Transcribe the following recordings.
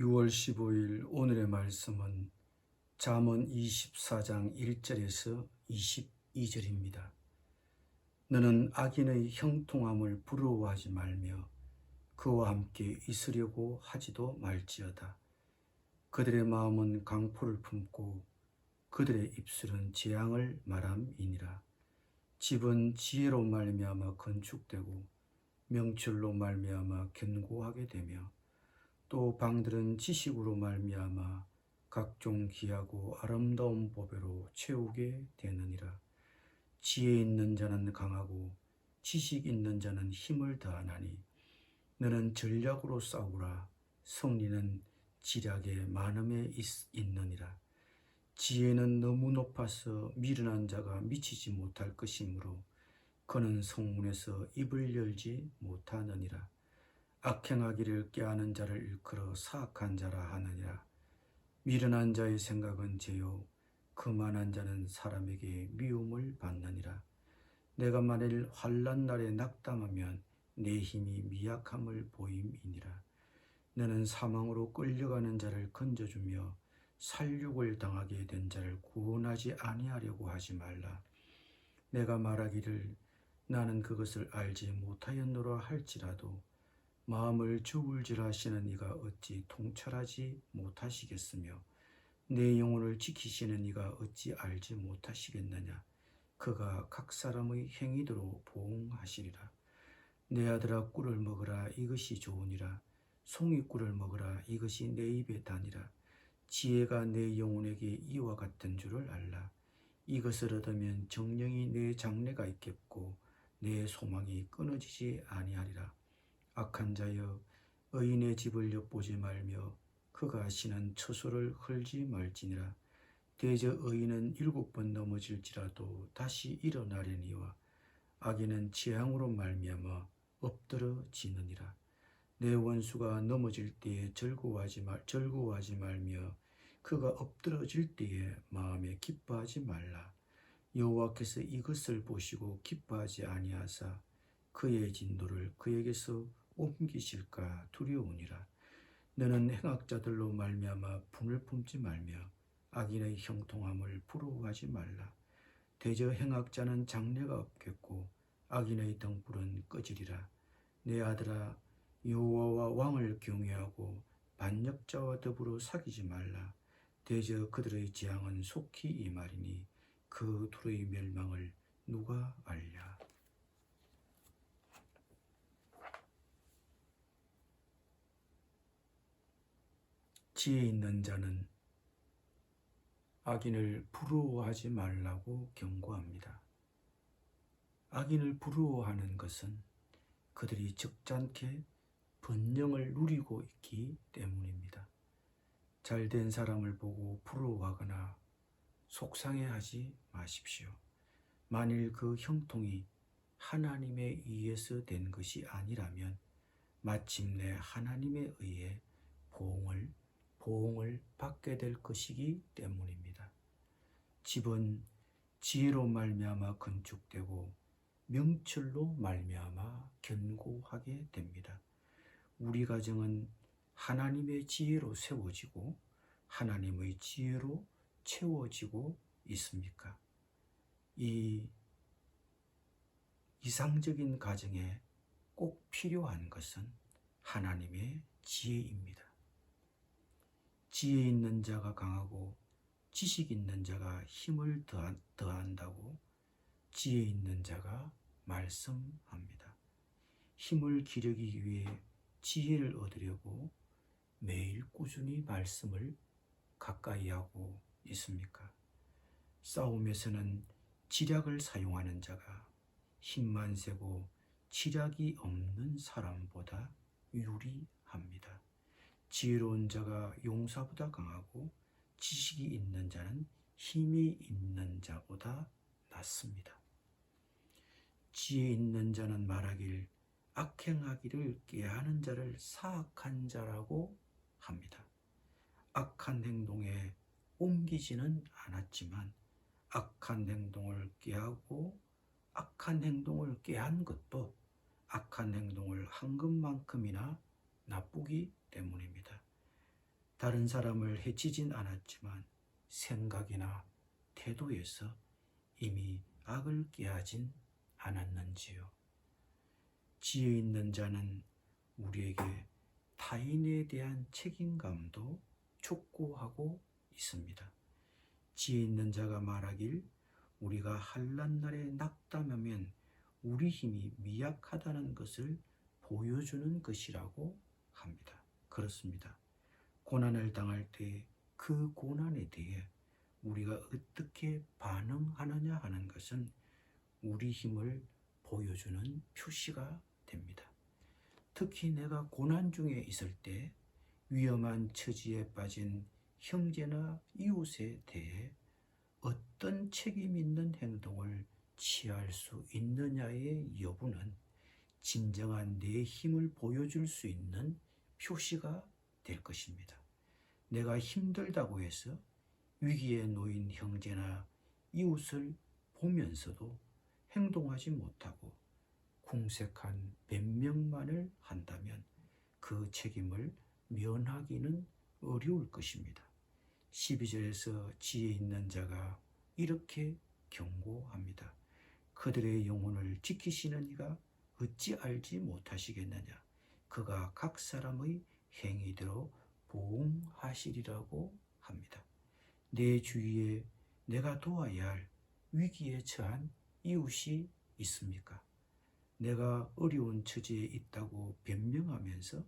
6월 15일 오늘의 말씀은 잠언 24장 1절에서 22절입니다. 너는 악인의 형통함을 부러워하지 말며 그와 함께 있으려고 하지도 말지어다. 그들의 마음은 강포를 품고 그들의 입술은 재앙을 말함이니라. 집은 지혜로 말미암아 건축되고 명철로 말미암아 견고하게 되며 또 방들은 지식으로 말미암아 각종 귀하고 아름다운 보배로 채우게 되느니라. 지혜 있는 자는 강하고 지식 있는 자는 힘을 다하나니 너는 전략으로 싸우라. 승리는 지략의 많음에 있느니라. 지혜는 너무 높아서 미련한 자가 미치지 못할 것이므로 그는 성문에서 입을 열지 못하느니라. 악행하기를 꾀하는 자를 일컬어 사악한 자라 하느니라. 미련한 자의 생각은 죄요 거만한 자는 사람에게 미움을 받느니라. 내가 만일 환난 날에 낙담하면 내 힘이 미약함을 보임이니라. 너는 사망으로 끌려가는 자를 건져주며 살육을 당하게 된 자를 구원하지 아니하려고 하지 말라. 내가 말하기를 나는 그것을 알지 못하였노라 할지라도 마음을 저울질하시는 이가 어찌 통찰하지 못하시겠으며 내 영혼을 지키시는 이가 어찌 알지 못하시겠느냐. 그가 각 사람의 행위대로 보응하시리라. 내 아들아 꿀을 먹으라. 이것이 좋으니라. 송이꿀을 먹으라. 이것이 내 입에 다니라. 지혜가 내 영혼에게 이와 같은 줄을 알라. 이것을 얻으면 정령이 내 장래가 있겠고 내 소망이 끊어지지 아니하리라. 악한 자여 의인의 집을 엿보지 말며 그가 하시는 처소를 헐지 말지니라. 대저 의인은 7번 넘어질지라도 다시 일어나려니와 악인은 재앙으로 말미암아 엎드러지느니라. 내 원수가 넘어질 때에 즐거워하지 말며 그가 엎드러질 때에 마음에 기뻐하지 말라. 여호와께서 이것을 보시고 기뻐하지 아니하사 그의 진노를 그에게서 옮기실까 두려우니라. 너는 행악자들로 말미암아 분을 품지 말며 악인의 형통함을 부러워하지 말라. 대저 행악자는 장래가 없겠고 악인의 등불은 꺼지리라. 내 아들아 여호와와 왕을 경외하고 반역자와 더불어 사귀지 말라. 대저 그들의 재앙은 속히 임하리니 그 둘의 멸망을 누가 알랴. 지혜 있는 자는 악인을 부러워하지 말라고 경고합니다. 악인을 부러워하는 것은 그들이 적잖게 번영을 누리고 있기 때문입니다. 잘된 사람을 보고 부러워하거나 속상해하지 마십시오. 만일 그 형통이 하나님에 의해서 된 것이 아니라면 마침내 하나님에 의해 보응을 받게 될 것이기 때문입니다. 집은 지혜로 말미암아 건축되고 명철로 말미암아 견고하게 됩니다. 우리 가정은 하나님의 지혜로 세워지고 하나님의 지혜로 채워지고 있습니까? 이 이상적인 가정에 꼭 필요한 것은 하나님의 지혜입니다. 지혜 있는 자가 강하고 지식 있는 자가 힘을 더한다고 지혜 있는 자가 말씀합니다. 힘을 기르기 위해 지혜를 얻으려고 매일 꾸준히 말씀을 가까이 하고 있습니까? 싸움에서는 지략을 사용하는 자가 힘만 세고 지략이 없는 사람보다 유리합니다. 지혜로운 자가 용사보다 강하고 지식이 있는 자는 힘이 있는 자보다 낫습니다. 지혜 있는 자는 말하길 악행하기를 꾀하는 자를 사악한 자라고 합니다. 악한 행동에 옮기지는 않았지만 악한 행동을 꾀하고 악한 행동을 꾀한 것도 악한 행동을 한 것만큼이나 나쁘기 때문입니다. 다른 사람을 해치진 않았지만 생각이나 태도에서 이미 악을 꾀하진 않았는지요. 지혜 있는 자는 우리에게 타인에 대한 책임감도 촉구하고 있습니다. 지혜 있는 자가 말하길 우리가 환난 날에 낙담하면 우리 힘이 미약하다는 것을 보여주는 것이라고 합니다. 그렇습니다. 고난을 당할 때 그 고난에 대해 우리가 어떻게 반응하느냐 하는 것은 우리 힘을 보여주는 표시가 됩니다. 특히 내가 고난 중에 있을 때 위험한 처지에 빠진 형제나 이웃에 대해 어떤 책임 있는 행동을 취할 수 있느냐의 여부는 진정한 내 힘을 보여줄 수 있는 표시가 될 것입니다. 내가 힘들다고 해서 위기에 놓인 형제나 이웃을 보면서도 행동하지 못하고 궁색한 변명만을 한다면 그 책임을 면하기는 어려울 것입니다. 12절에서 지혜 있는 자가 이렇게 경고합니다. 그들의 영혼을 지키시는 이가 어찌 알지 못하시겠느냐. 그가 각 사람의 행위대로 보응하시리라고 합니다. 내 주위에 내가 도와야 할 위기에 처한 이웃이 있습니까? 내가 어려운 처지에 있다고 변명하면서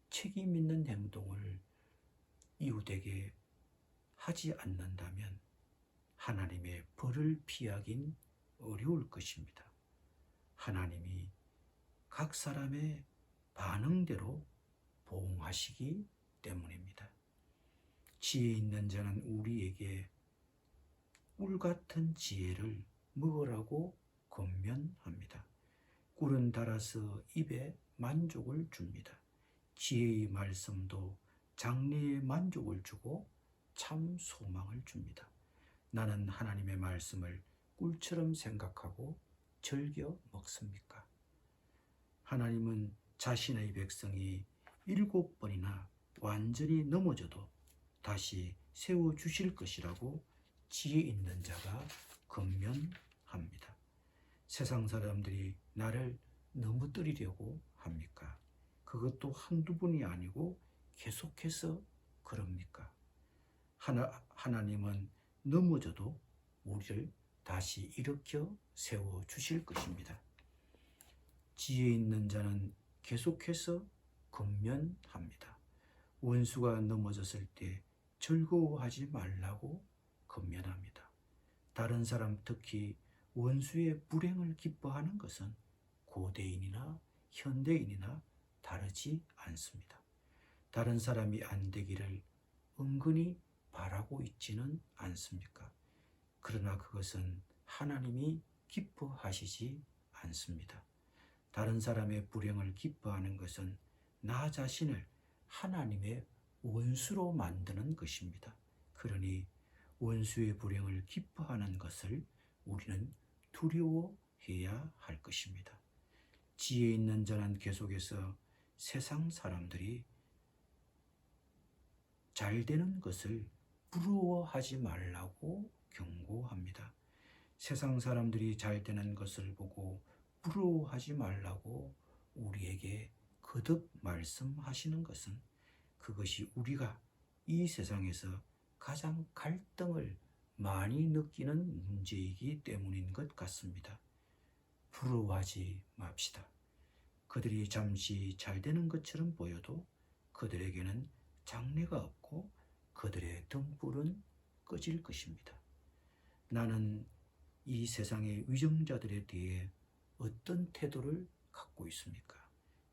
책임 있는 행동을 이웃에게 하지 않는다면 하나님의 벌을 피하긴 어려울 것입니다. 하나님이 각 사람의 반응대로 보응하시기 때문입니다. 지혜 있는 자는 우리에게 꿀 같은 지혜를 먹으라고 권면합니다. 꿀은 달아서 입에 만족을 줍니다. 지혜의 말씀도 장래의 만족을 주고 참 소망을 줍니다. 나는 하나님의 말씀을 꿀처럼 생각하고 즐겨 먹습니까? 하나님은 자신의 백성이 7번이나 완전히 넘어져도 다시 세워주실 것이라고 지혜 있는 자가 권면합니다. 세상 사람들이 나를 넘어뜨리려고 합니까? 그것도 한두 번이 아니고 계속해서 그럽니까? 하나님은 넘어져도 우리를 다시 일으켜 세워주실 것입니다. 지혜 있는 자는 계속해서 권면합니다. 원수가 넘어졌을 때 즐거워하지 말라고 권면합니다. 다른 사람, 특히 원수의 불행을 기뻐하는 것은 고대인이나 현대인이나 다르지 않습니다. 다른 사람이 안 되기를 은근히 바라고 있지는 않습니까? 그러나 그것은 하나님이 기뻐하시지 않습니다. 다른 사람의 불행을 기뻐하는 것은 나 자신을 하나님의 원수로 만드는 것입니다. 그러니 원수의 불행을 기뻐하는 것을 우리는 두려워해야 할 것입니다. 지혜 있는 자는 계속해서 세상 사람들이 잘 되는 것을 부러워하지 말라고 경고합니다. 세상 사람들이 잘 되는 것을 보고 부러워하지 말라고 우리에게 거듭 말씀하시는 것은 그것이 우리가 이 세상에서 가장 갈등을 많이 느끼는 문제이기 때문인 것 같습니다. 부러워하지 맙시다. 그들이 잠시 잘 되는 것처럼 보여도 그들에게는 장래가 없고 그들의 등불은 꺼질 것입니다. 나는 이 세상의 위정자들에 대해 어떤 태도를 갖고 있습니까?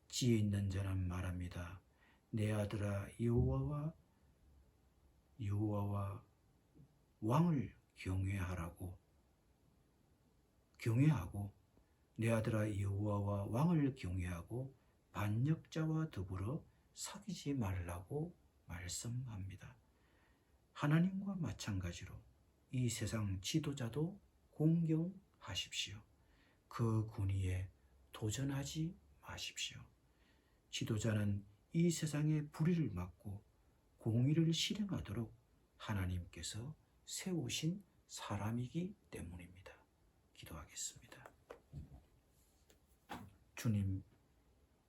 지혜 있는 자는 말합니다. 내 아들아, 여호와와 왕을 경외하고 내 아들아 여호와와 왕을 경외하고 반역자와 더불어 사귀지 말라고 말씀합니다. 하나님과 마찬가지로 이 세상 지도자도 공경하십시오. 그 군의에 도전하지 마십시오. 지도자는 이 세상의 불의를 막고 공의를 실행하도록 하나님께서 세우신 사람이기 때문입니다. 기도하겠습니다. 주님,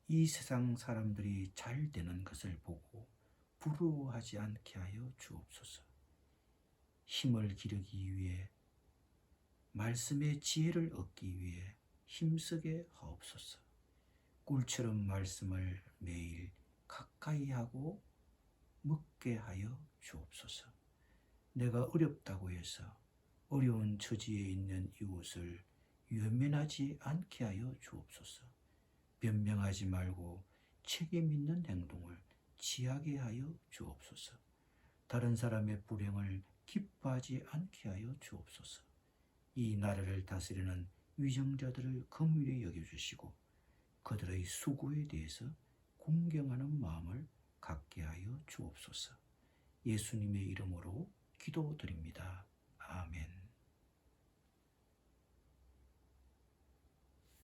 이 세상 사람들이 잘 되는 것을 보고 부러워하지 않게 하여 주옵소서. 힘을 기르기 위해, 말씀의 지혜를 얻기 위해 힘쓰게 하옵소서. 꿀처럼 말씀을 매일 가까이 하고 먹게 하여 주옵소서. 내가 어렵다고 해서 어려운 처지에 있는 이웃을 외면하지 않게 하여 주옵소서. 변명하지 말고 책임 있는 행동을 취하게 하여 주옵소서. 다른 사람의 불행을 기뻐하지 않게 하여 주옵소서. 이 나라를 다스리는 위정자들을 긍휼히 여겨주시고 그들의 수고에 대해서 공경하는 마음을 갖게 하여 주옵소서. 예수님의 이름으로 기도드립니다.